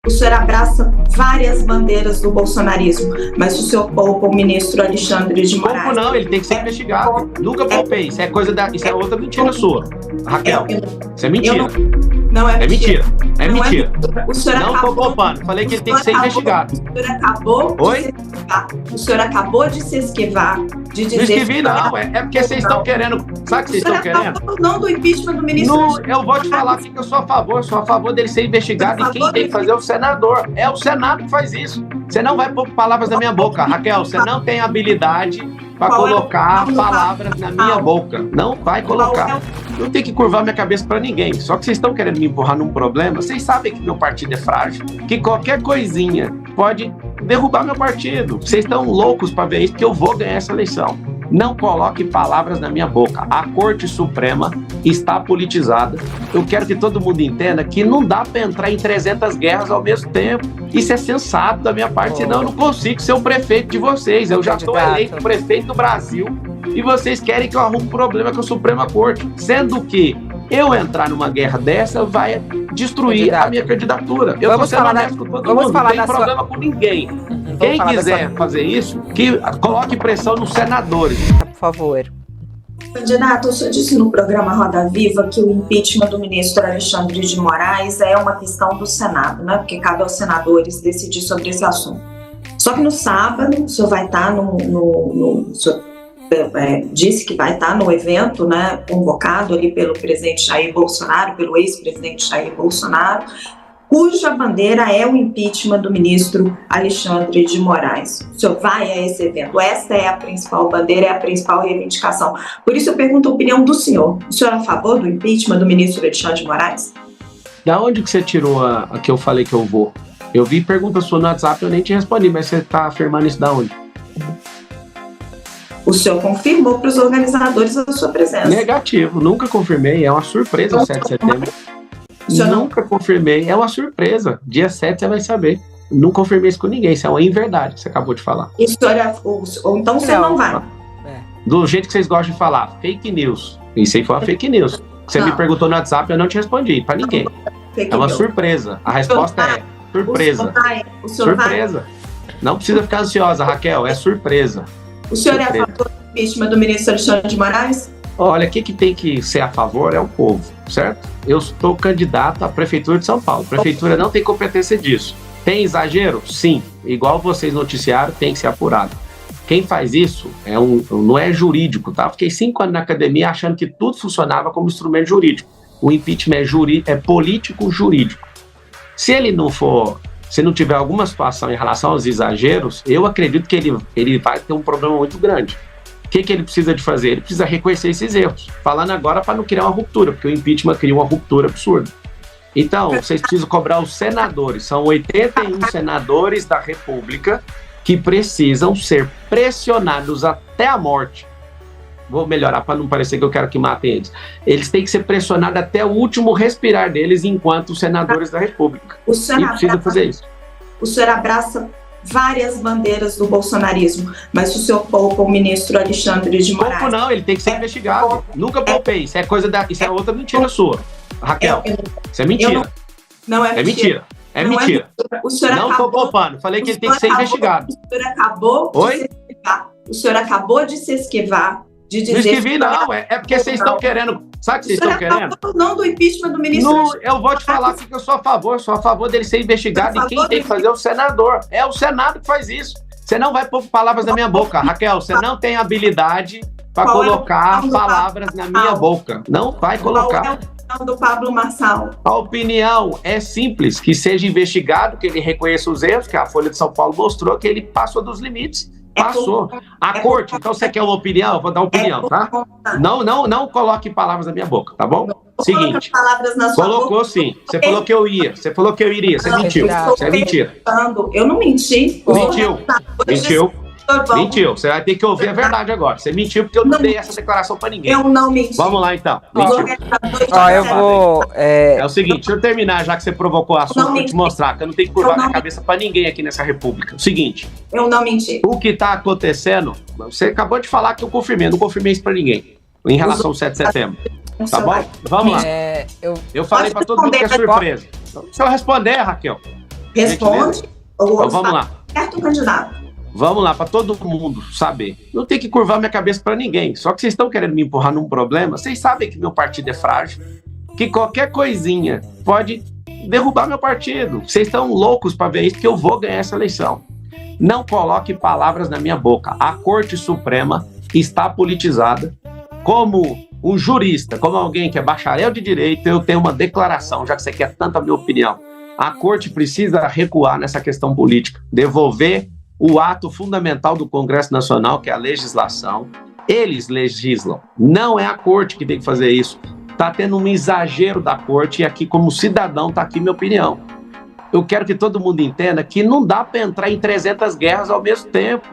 O senhor abraça várias bandeiras do bolsonarismo, mas o senhor poupa o ministro Alexandre de Moraes. Pouco não, ele tem que ser investigado. Nunca poupei. Isso é outra mentira sua. Raquel, isso é mentira. Não é mentira. É não mentira. O senhor não estou poupando. Falei que ele tem que ser investigado. O senhor acabou de se esquivar de dizer... Não esquivi, não. É porque vocês estão querendo... Sabe o que vocês estão querendo? Não do impeachment do ministro... Eu vou te falar que eu sou a favor. Sou a favor dele ser investigado e quem tem que fazer é o senador. É o Senado que faz isso. Você não vai pôr palavras na minha boca, Raquel. Você não tem habilidade para colocar palavras na minha boca. Não vai colocar. Não tem que curvar minha cabeça para ninguém. Só que vocês estão querendo me empurrar num problema. Vocês sabem que meu partido é frágil, que qualquer coisinha pode derrubar meu partido. Vocês estão loucos para ver isso, que eu vou ganhar essa eleição. Não coloque palavras na minha boca. A Corte Suprema está politizada. Eu quero que todo mundo entenda que não dá para entrar em 300 guerras ao mesmo tempo. Isso é sensato da minha parte, senão eu não consigo ser o prefeito de vocês. Eu já estou eleito prefeito do Brasil e vocês querem que eu arrume problema com a Suprema Corte. Sendo que eu entrar numa guerra dessa vai destruir a minha candidatura. Eu estou sendo honesto com todo mundo, não tem problema com ninguém. Quem quiser fazer isso, que coloque pressão nos senadores. Por favor. Candidato, o senhor disse no programa Roda Viva que o impeachment do ministro Alexandre de Moraes é uma questão do Senado, né? Porque cabe aos senadores decidir sobre esse assunto. Só que no sábado, o senhor vai estar o senhor disse que vai estar no evento, né, convocado ali pelo presidente Jair Bolsonaro, pelo ex-presidente Jair Bolsonaro, cuja bandeira é o impeachment do ministro Alexandre de Moraes. O senhor vai a esse evento? Esta é a principal bandeira, é a principal reivindicação. Por isso eu pergunto a opinião do senhor. O senhor é a favor do impeachment do ministro Alexandre de Moraes? Da onde que você tirou a que eu falei que eu vou? Eu vi pergunta sua no WhatsApp, eu nem te respondi, mas você está afirmando isso da onde? O senhor confirmou para os organizadores a sua presença. Negativo, nunca confirmei, é uma surpresa o 7 de setembro. Nunca confirmei, é uma surpresa. Dia 7 você vai saber. Não confirmei isso com ninguém, isso é uma inverdade que você acabou de falar. Ou então você não vai. Do jeito que vocês gostam de falar, fake news. Isso aí foi uma fake news. Você me perguntou no WhatsApp, eu não te respondi, para ninguém. É uma surpresa. A resposta é surpresa. Surpresa. Não precisa ficar ansiosa, Raquel, é surpresa. O senhor é a favor do impeachment do ministro Alexandre de Moraes? Olha, quem que tem que ser a favor é o povo, certo? Eu estou candidato à Prefeitura de São Paulo. A Prefeitura não tem competência disso. Tem exagero? Sim. Igual vocês noticiaram, tem que ser apurado. Quem faz isso não é jurídico, tá? Fiquei 5 anos na academia achando que tudo funcionava como instrumento jurídico. O impeachment é político-jurídico. Se ele não for... Se não tiver alguma situação em relação aos exageros, eu acredito que ele vai ter um problema muito grande. O que ele precisa de fazer? Ele precisa reconhecer esses erros. Falando agora para não criar uma ruptura, porque o impeachment cria uma ruptura absurda. Então, vocês precisam cobrar os senadores. São 81 senadores da República que precisam ser pressionados até a morte. Vou melhorar para não parecer que eu quero que matem eles. Eles têm que ser pressionados até o último respirar deles enquanto senadores da República. E precisa fazer isso. O senhor abraça várias bandeiras do bolsonarismo, mas o senhor poupa o ministro Alexandre de Moraes. Pouco não, ele tem que ser investigado. Nunca poupei. Isso é outra mentira sua. Raquel, isso é mentira. Não é mentira. É mentira. O senhor não estou poupando. Falei que ele tem que ser investigado. O senhor acabou de se esquivar. De dizer não esquivi, não. É porque vocês estão querendo. Sabe o que vocês estão querendo? Não do impeachment do ministro. Não, eu vou te falar que eu sou a favor dele ser investigado e quem tem que fazer é o senador. É o Senado que faz isso. Você não vai pôr palavras na minha boca, Raquel. Você não tem habilidade para colocar palavras na minha boca. Não vai colocar. Qual é a opinião do Pablo Marçal? A opinião é simples, que seja investigado, que ele reconheça os erros, que a Folha de São Paulo mostrou que ele passou dos limites. Passou. A corte, então você quer uma opinião? Eu vou dar uma opinião, tá? Não coloque palavras na minha boca, tá bom? Seguinte, colocou sim. Você falou que eu ia, você falou que eu iria, você mentiu. Isso é mentira. Eu não menti. Mentiu. Você vai ter que ouvir a verdade agora. Você mentiu porque eu não dei essa declaração pra ninguém. Eu não menti. Vamos lá, então. Mentiu. Eu vou... É o seguinte, deixa eu terminar, já que você provocou o assunto, pra te mostrar que eu não tenho que curvar minha cabeça pra ninguém aqui nessa república. O seguinte... Eu não menti. O que tá acontecendo... Você acabou de falar que eu confirmei. Eu não confirmei isso pra ninguém. Em relação ao 7 de setembro. Tá bom? Vamos lá. Eu falei pra todo mundo que é surpresa. Se eu responder, Raquel... Responde. Então, vamos lá. Certo, candidato. Vamos lá, para todo mundo saber. Não tem que curvar minha cabeça para ninguém. Só que vocês estão querendo me empurrar num problema. Vocês sabem que meu partido é frágil, que qualquer coisinha pode derrubar meu partido. Vocês estão loucos para ver isso, que eu vou ganhar essa eleição. Não coloque palavras na minha boca. A Corte Suprema está politizada. Como um jurista, como alguém que é bacharel de direito, eu tenho uma declaração, já que você quer tanto a minha opinião. A Corte precisa recuar nessa questão política, devolver o ato fundamental do Congresso Nacional, que é a legislação. Eles legislam, não é a Corte que tem que fazer isso. Está tendo um exagero da Corte e aqui, como cidadão, está aqui minha opinião. Eu quero que todo mundo entenda que não dá para entrar em 300 guerras ao mesmo tempo.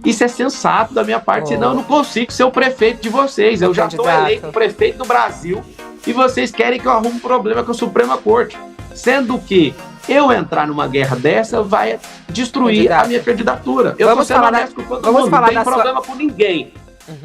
Isso é sensato da minha parte, senão eu não consigo ser o prefeito de vocês. Eu já estou eleito prefeito do Brasil e vocês querem que eu arrume um problema com a Suprema Corte. Sendo que eu entrar numa guerra dessa vai destruir a minha candidatura. Eu estou sendo honesto com todo mundo, não tem problema com ninguém.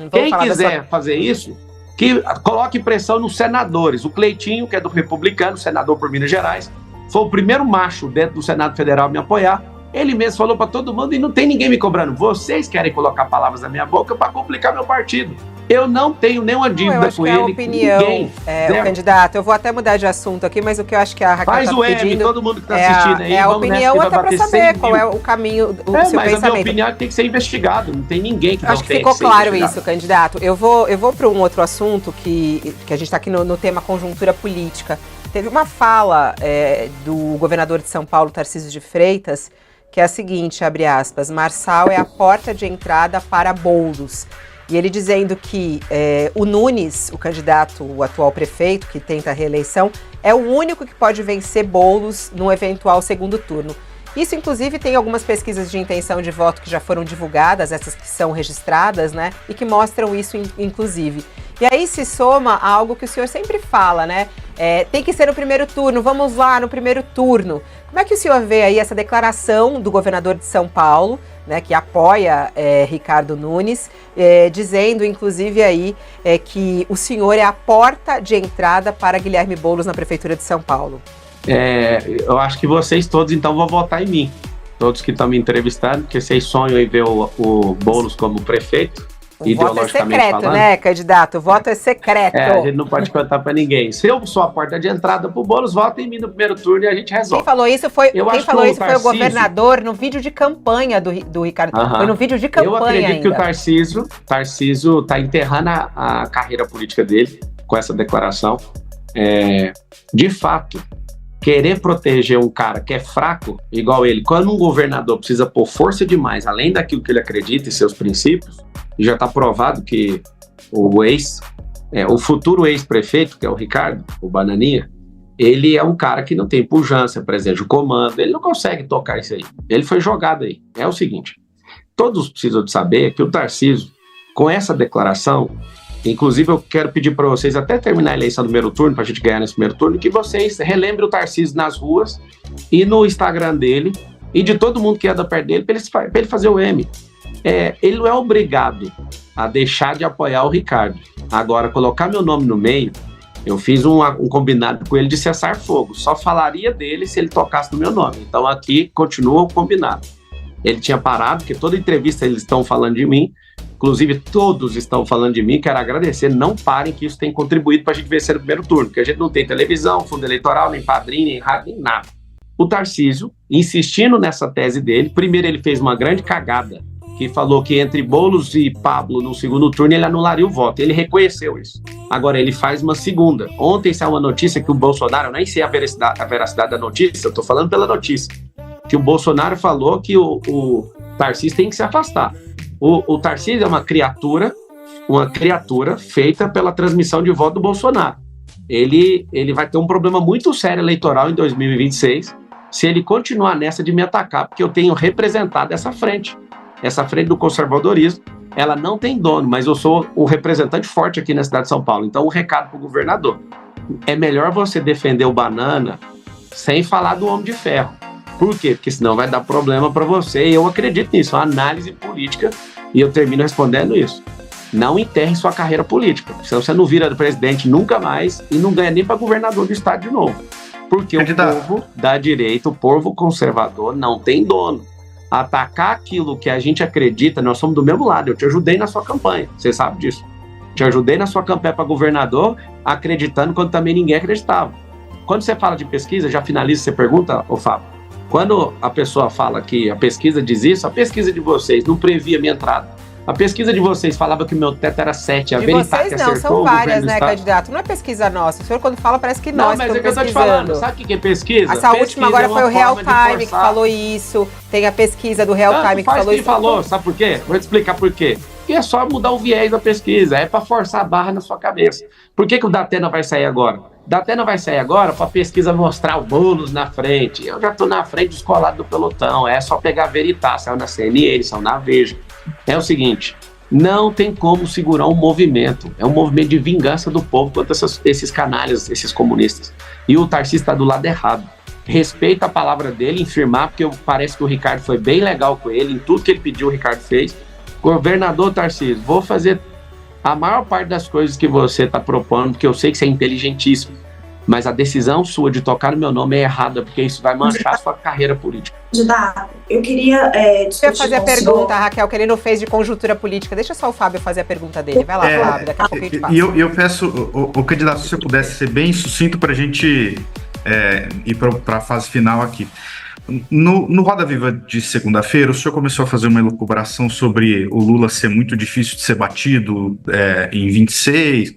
Quem quiser fazer isso, que coloque pressão nos senadores. O Cleitinho, que é do Republicano, senador por Minas Gerais, foi o primeiro macho dentro do Senado Federal a me apoiar. Ele mesmo falou para todo mundo e não tem ninguém me cobrando. Vocês querem colocar palavras na minha boca para complicar meu partido. Eu não tenho nenhuma dívida com ele. É a opinião, o candidato. Eu vou até mudar de assunto aqui, mas o que eu acho que a Raquel faz o pedindo... todo mundo que está assistindo aí. É a opinião até para saber qual é o caminho, seu pensamento. Mas a minha opinião tem que ser investigado. Não tem ninguém que não acho que ficou claro isso, candidato. Eu vou para um outro assunto que a gente está aqui no tema conjuntura política. Teve uma fala do governador de São Paulo, Tarcísio de Freitas, que é a seguinte, abre aspas, Marçal é a porta de entrada para Boulos. E ele dizendo que o Nunes, o candidato, o atual prefeito, que tenta a reeleição, é o único que pode vencer Boulos num eventual segundo turno. Isso, inclusive, tem algumas pesquisas de intenção de voto que já foram divulgadas, essas que são registradas, né? E que mostram isso, inclusive. E aí se soma a algo que o senhor sempre fala, né? Tem que ser no primeiro turno, vamos lá, no primeiro turno. Como é que o senhor vê aí essa declaração do governador de São Paulo, né, que apoia Ricardo Nunes, dizendo, inclusive, aí que o senhor é a porta de entrada para Guilherme Boulos na Prefeitura de São Paulo? Eu acho que vocês todos, então, vão votar em mim. Todos que estão me entrevistando, porque vocês sonham em ver o Boulos como prefeito. O voto é secreto, né, candidato? O voto é secreto. A gente não pode contar pra ninguém. Se eu sou a porta de entrada pro Boulos, vota em mim no primeiro turno e a gente resolve. Quem falou isso foi o governador no vídeo de campanha do Ricardo. Foi no vídeo de campanha. Eu acredito que o Tarcísio tá enterrando a carreira política dele com essa declaração. De fato, querer proteger um cara que é fraco, igual ele, quando um governador precisa pôr força demais, além daquilo que ele acredita e seus princípios, e já está provado que o futuro ex-prefeito, que é o Ricardo, o Bananinha, ele é um cara que não tem pujança, presente o comando, ele não consegue tocar isso aí. Ele foi jogado aí. É o seguinte, todos precisam de saber que o Tarcísio, com essa declaração, inclusive eu quero pedir para vocês, até terminar a eleição do primeiro turno, para a gente ganhar nesse primeiro turno, que vocês relembrem o Tarcísio nas ruas e no Instagram dele, e de todo mundo que anda perto dele, para ele fazer o M. Ele não é obrigado a deixar de apoiar o Ricardo. Agora, colocar meu nome no meio, eu fiz um combinado com ele de cessar fogo. Só falaria dele se ele tocasse no meu nome. Então aqui continua o combinado. Ele tinha parado, porque toda entrevista eles estão falando de mim. Inclusive, todos estão falando de mim. Quero agradecer. Não parem, que isso tem contribuído para a gente vencer no primeiro turno. Porque a gente não tem televisão, fundo eleitoral, nem padrinho, nem rádio, nem nada. O Tarcísio, insistindo nessa tese dele, primeiro ele fez uma grande cagada, que falou que entre Boulos e Pablo no segundo turno ele anularia o voto. Ele reconheceu isso. Agora ele faz uma segunda. Ontem saiu uma notícia que o Bolsonaro, eu nem sei a veracidade da notícia, eu tô falando pela notícia, que o Bolsonaro falou que o Tarcísio tem que se afastar. O Tarcísio é uma criatura feita pela transmissão de voto do Bolsonaro. Ele vai ter um problema muito sério eleitoral em 2026 se ele continuar nessa de me atacar, porque eu tenho representado essa frente do conservadorismo. Ela não tem dono, mas eu sou o representante forte aqui na cidade de São Paulo. Então, um recado para o governador: é melhor você defender o Banana sem falar do Homem de Ferro. Por quê? Porque senão vai dar problema para você, e eu acredito nisso, uma análise política, e eu termino respondendo isso. Não enterre sua carreira política, senão você não vira presidente nunca mais e não ganha nem para governador do estado de novo. Porque o povo da direita, o povo conservador, não tem dono. Atacar aquilo que a gente acredita, nós somos do mesmo lado. Eu te ajudei na sua campanha, você sabe disso. Te ajudei na sua campanha para governador, acreditando quando também ninguém acreditava. Quando você fala de pesquisa, já finaliza, você pergunta, ô Fábio, quando a pessoa fala que a pesquisa diz isso, a pesquisa de vocês não previa minha entrada. A pesquisa de vocês falava que o meu teto era 7, a Veritas que acertou. Não, são várias, né, candidato? Não é pesquisa nossa. O senhor, quando fala, parece que nós estamos pesquisando. Não, mas é que eu tô te falando. Sabe o que é pesquisa? Essa última agora foi o Real Time que falou isso. Tem a pesquisa do Real Time que falou isso. Falou, sabe por quê? Vou te explicar por quê. Porque é só mudar o viés da pesquisa, é para forçar a barra na sua cabeça. Por que o Datena vai sair agora? O Datena vai sair agora para a pesquisa mostrar o Boulos na frente. Eu já estou na frente descolado do pelotão, é só pegar a Veritas, saiu na CNN, saiu na Veja. É o seguinte, não tem como segurar um movimento, é um movimento de vingança do povo contra esses canalhas, esses comunistas. E o Tarcísio está do lado errado. Respeita a palavra dele em firmar, porque parece que o Ricardo foi bem legal com ele, em tudo que ele pediu o Ricardo fez. Governador Tarcísio, vou fazer a maior parte das coisas que você está propondo, porque eu sei que você é inteligentíssimo, mas a decisão sua de tocar no meu nome é errada, porque isso vai manchar a sua carreira política. Candidato, eu queria discutir fazer a pergunta, Raquel, que ele não fez de conjuntura política. Deixa só o Fábio fazer a pergunta dele. Vai lá, Fábio, daqui a pouco a gente passa. E eu peço, o candidato, se você pudesse ser bem sucinto para a gente ir para a fase final aqui. No Roda Viva de segunda-feira, o senhor começou a fazer uma elucubração sobre o Lula ser muito difícil de ser batido em 26,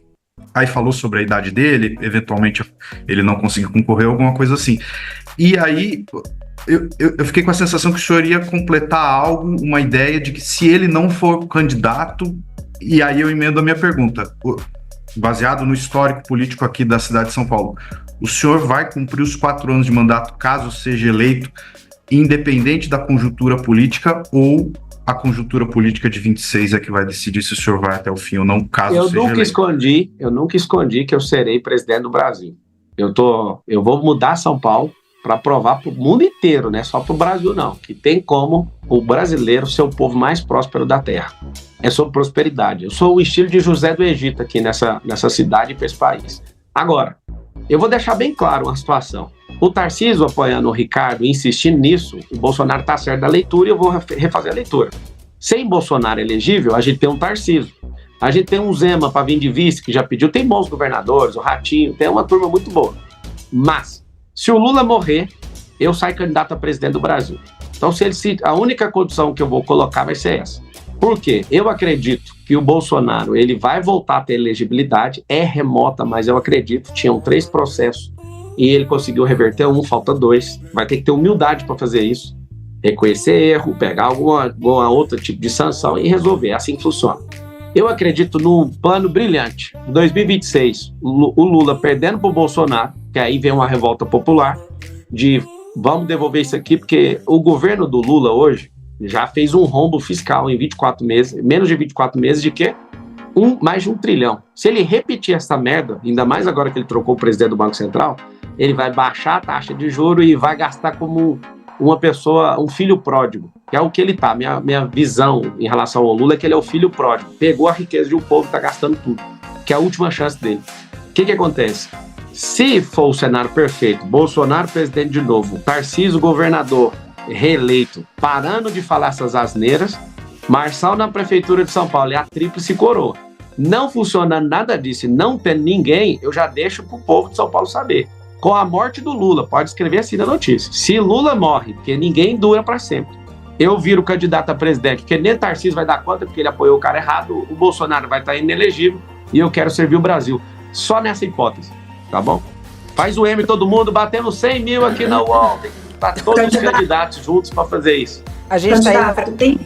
aí falou sobre a idade dele, eventualmente ele não conseguiu concorrer, alguma coisa assim. E aí eu fiquei com a sensação que o senhor ia completar algo, uma ideia de que se ele não for candidato, e aí eu emendo a minha pergunta, baseado no histórico político aqui da cidade de São Paulo, o senhor vai cumprir os 4 anos de mandato caso seja eleito, independente da conjuntura política, ou a conjuntura política de 26 é que vai decidir se o senhor vai até o fim ou não, caso seja eleito? Eu nunca escondi que eu serei presidente do Brasil. Eu vou mudar São Paulo para provar para o mundo inteiro, não é só para o Brasil não, que tem como o brasileiro ser o povo mais próspero da terra. É sobre prosperidade. Eu sou o estilo de José do Egito aqui nessa cidade e para esse país. Agora, eu vou deixar bem claro uma situação. O Tarcísio apoiando o Ricardo, insistindo nisso, o Bolsonaro está certo da leitura e eu vou refazer a leitura. Sem Bolsonaro elegível, a gente tem um Tarcísio. A gente tem um Zema para vir de vice, que já pediu, tem bons governadores, o Ratinho, tem uma turma muito boa. Mas, se o Lula morrer, eu saio candidato a presidente do Brasil. Então, a única condição que eu vou colocar vai ser essa. Por quê? Eu acredito que o Bolsonaro ele vai voltar a ter elegibilidade, é remota, mas eu acredito, tinham 3 processos e ele conseguiu reverter 1, falta 2. Vai ter que ter humildade para fazer isso, reconhecer erro, pegar alguma outro tipo de sanção e resolver. É assim que funciona. Eu acredito num plano brilhante. Em 2026, o Lula perdendo para o Bolsonaro, que aí vem uma revolta popular de vamos devolver isso aqui, porque o governo do Lula hoje já fez um rombo fiscal em 24 meses, menos de 24 meses, de quê? Mais de 1 trilhão. Se ele repetir essa merda, ainda mais agora que ele trocou o presidente do Banco Central, ele vai baixar a taxa de juros e vai gastar como uma pessoa, um filho pródigo, que é o que ele tá. Minha visão em relação ao Lula é que ele é o filho pródigo. Pegou a riqueza de um povo e tá gastando tudo, que é a última chance dele. O que acontece? Se for o cenário perfeito, Bolsonaro presidente de novo, Tarcísio governador, reeleito, parando de falar essas asneiras, Marçal na prefeitura de São Paulo e a tríplice coroa. Não funcionando nada disso, não tendo ninguém, eu já deixo pro povo de São Paulo saber. Com a morte do Lula, pode escrever assim na notícia. Se Lula morre, porque ninguém dura para sempre, eu viro candidato a presidente, porque nem Tarcísio vai dar conta, porque ele apoiou o cara errado, o Bolsonaro vai estar inelegível e eu quero servir o Brasil. Só nessa hipótese, tá bom? Faz o M todo mundo, batendo 100 mil aqui na UOL, tem que estar todos os candidatos juntos para fazer isso. A gente está aí...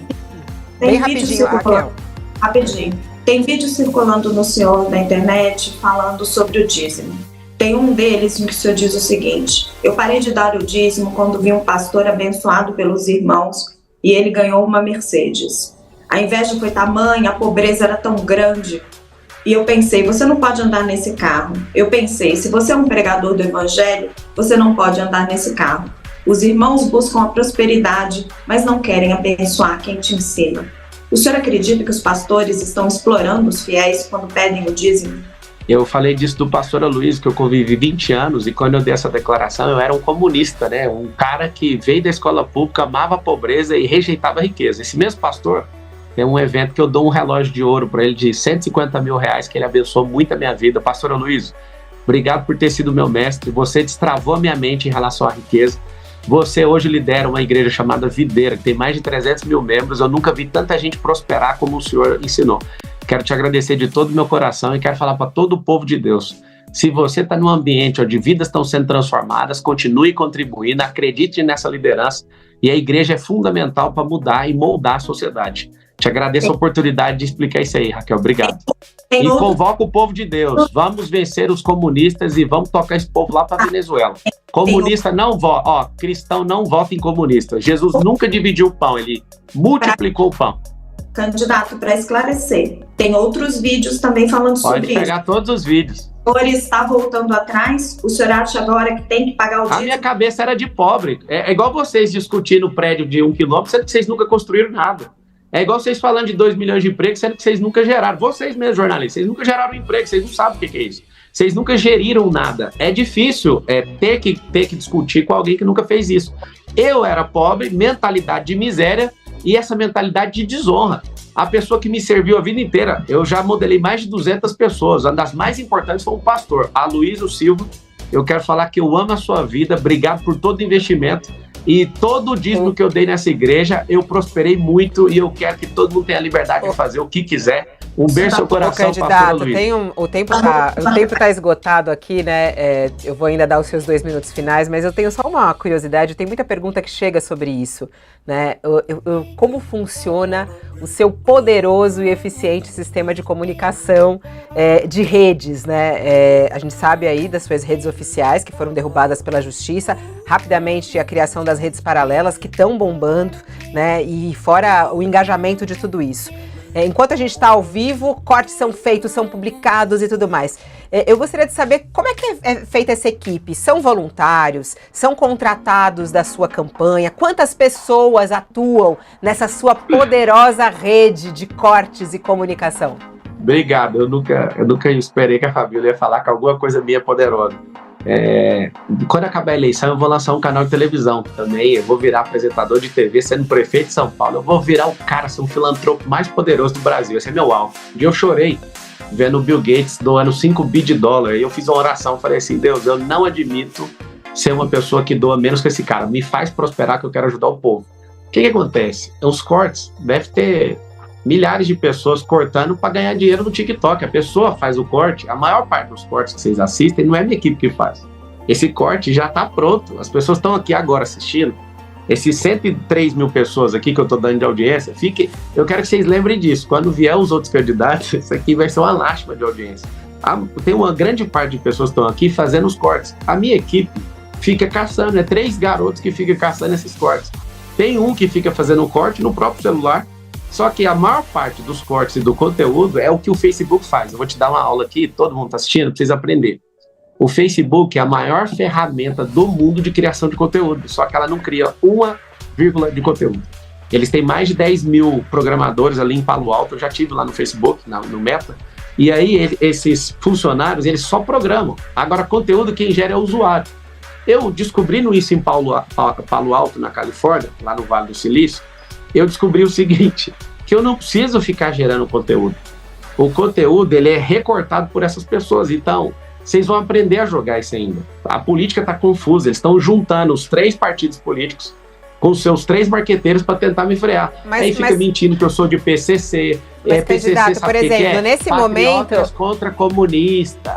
Tem bem rapidinho, Raquel. Rapidinho. Tem vídeo circulando no senhor na internet falando sobre o dízimo. Tem um deles em que o senhor diz o seguinte: eu parei de dar o dízimo quando vi um pastor abençoado pelos irmãos e ele ganhou uma Mercedes. A inveja foi tamanha, a pobreza era tão grande. E eu pensei, você não pode andar nesse carro. Eu pensei, se você é um pregador do evangelho, você não pode andar nesse carro. Os irmãos buscam a prosperidade, mas não querem abençoar quem te ensina. O senhor acredita que os pastores estão explorando os fiéis quando pedem o dízimo? Eu falei disso do pastor Aloysio, que eu convivi 20 anos, e quando eu dei essa declaração, eu era um comunista, né? Um cara que veio da escola pública, amava a pobreza e rejeitava a riqueza. Esse mesmo pastor, tem um evento que eu dou um relógio de ouro para ele de 150 mil reais, que ele abençoou muito a minha vida. Pastor Aloysio, obrigado por ter sido meu mestre, você destravou a minha mente em relação à riqueza. Você hoje lidera uma igreja chamada Videira, que tem mais de 300 mil membros. Eu nunca vi tanta gente prosperar como o senhor ensinou. Quero te agradecer de todo o meu coração e quero falar para todo o povo de Deus. Se você está num ambiente onde vidas estão sendo transformadas, continue contribuindo, acredite nessa liderança, e a igreja é fundamental para mudar e moldar a sociedade. Te agradeço a oportunidade de explicar isso aí, Raquel. Obrigado. E convoco o povo de Deus. Vamos vencer os comunistas e vamos tocar esse povo lá para a Venezuela. Comunista não vota. Cristão não vota em comunista. Jesus nunca dividiu o pão, ele multiplicou o pão. Candidato, para esclarecer, tem outros vídeos também falando sobre isso. Pode pegar todos os vídeos. O senhor está voltando atrás? O senhor acha agora que tem que pagar o dízimo? A minha cabeça era de pobre. É igual vocês discutindo o prédio de 1 quilômetro, sendo que vocês nunca construíram nada. É igual vocês falando de 2 milhões de empregos, sendo que vocês nunca geraram. Vocês mesmos, jornalistas, vocês nunca geraram emprego, vocês não sabem o que é isso. Vocês nunca geriram nada. É difícil ter que discutir com alguém que nunca fez isso. Eu era pobre, mentalidade de miséria e essa mentalidade de desonra. A pessoa que me serviu a vida inteira, eu já modelei mais de 200 pessoas. Uma das mais importantes foi o pastor Aloysio Silva. Eu quero falar que eu amo a sua vida, obrigado por todo o investimento. E todo o dízimo que eu dei nessa igreja, eu prosperei muito e eu quero que todo mundo tenha a liberdade de fazer o que quiser. Um beijo no seu coração, candidato, o tempo tá esgotado aqui, né? Eu vou ainda dar os seus 2 minutos finais, mas eu tenho só uma curiosidade, tem muita pergunta que chega sobre isso, né? Como funciona o seu poderoso e eficiente sistema de comunicação de redes, né? A gente sabe aí das suas redes oficiais que foram derrubadas pela justiça, rapidamente a criação das redes paralelas que estão bombando, né? E fora o engajamento de tudo isso. Enquanto a gente está ao vivo, cortes são feitos, são publicados e tudo mais. Eu gostaria de saber como é que é feita essa equipe. São voluntários? São contratados da sua campanha? Quantas pessoas atuam nessa sua poderosa rede de cortes e comunicação? Obrigado. Eu nunca esperei que a Fabíola ia falar que alguma coisa minha é poderosa. Quando acabar a eleição, eu vou lançar um canal de televisão também. Eu vou virar apresentador de TV, sendo prefeito de São Paulo. Eu vou virar o cara, ser um filantropo mais poderoso do Brasil. Esse é meu alvo. Um dia eu chorei vendo o Bill Gates doando 5 bi de dólar. E eu fiz uma oração, falei assim: Deus, eu não admito ser uma pessoa que doa menos que esse cara. Me faz prosperar, que eu quero ajudar o povo. O que acontece? Os cortes, deve ter milhares de pessoas cortando para ganhar dinheiro no TikTok. A pessoa faz o corte, a maior parte dos cortes que vocês assistem não é minha equipe que faz. Esse corte já está pronto, as pessoas estão aqui agora assistindo. Esses 103 mil pessoas aqui que eu estou dando de audiência, eu quero que vocês lembrem disso. Quando vier os outros candidatos, isso aqui vai ser uma lástima de audiência. Tem uma grande parte de pessoas que estão aqui fazendo os cortes. A minha equipe fica caçando, 3 garotos que ficam caçando esses cortes. Tem um que fica fazendo o corte no próprio celular. Só que a maior parte dos cortes e do conteúdo é o que o Facebook faz. Eu vou te dar uma aula aqui, todo mundo está assistindo, precisa aprender. O Facebook é a maior ferramenta do mundo de criação de conteúdo, só que ela não cria 1,0 de conteúdo. Eles têm mais de 10 mil programadores ali em Palo Alto, eu já tive lá no Facebook, no Meta, e aí esses funcionários, eles só programam. Agora, conteúdo quem gera é o usuário. Eu descobrindo isso em Palo Alto, na Califórnia, lá no Vale do Silício, eu descobri o seguinte, que eu não preciso ficar gerando conteúdo. O conteúdo, ele é recortado por essas pessoas. Então, vocês vão aprender a jogar isso ainda. A política está confusa. Eles estão juntando os 3 partidos políticos com os seus 3 marqueteiros para tentar me frear. Aí fica mentindo que eu sou de PCC. PCC, candidato, por exemplo, nesse momento... contra comunistas.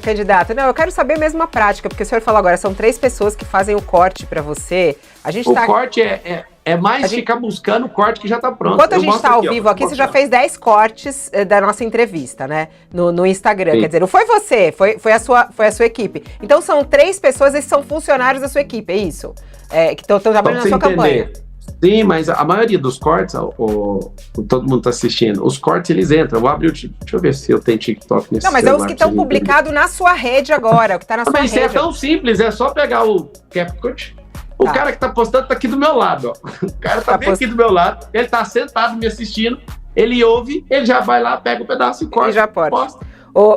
Candidato, não, eu quero saber mesmo a prática, porque o senhor falou agora, são 3 pessoas que fazem o corte para você. O corte é mais ficar buscando o corte que já está pronto. Enquanto a gente está ao vivo aqui, você já fez 10 cortes da nossa entrevista, né? No Instagram. Sim. Quer dizer, não foi você, foi a sua equipe. Então são 3 pessoas, esses são funcionários da sua equipe, é isso? Que estão trabalhando na sua campanha. Sim, mas a maioria dos cortes, todo mundo está assistindo, os cortes eles entram. Eu vou abrir deixa eu ver se eu tenho TikTok nesse Não, mas é os que estão publicados na sua rede agora, o que está na sua rede. Mas isso é tão simples, é só pegar o CapCut. O cara que tá postando tá aqui do meu lado, ó. O cara tá bem aqui do meu lado, ele tá sentado me assistindo, ele ouve, ele já vai lá, pega o pedaço e corta. E já posta.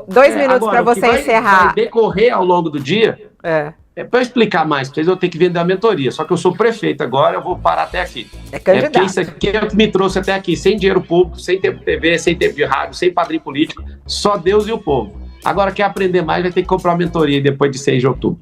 2 minutos para você encerrar. Vai decorrer ao longo do dia. Para eu explicar mais para vocês, eu tenho que vender a mentoria. Só que eu sou prefeito agora, eu vou parar até aqui. Candidato. Porque isso aqui é o que me trouxe até aqui, sem dinheiro público, sem tempo de TV, sem tempo de rádio, sem padrinho político, só Deus e o povo. Agora, quer aprender mais, vai ter que comprar uma mentoria depois de 6 de outubro.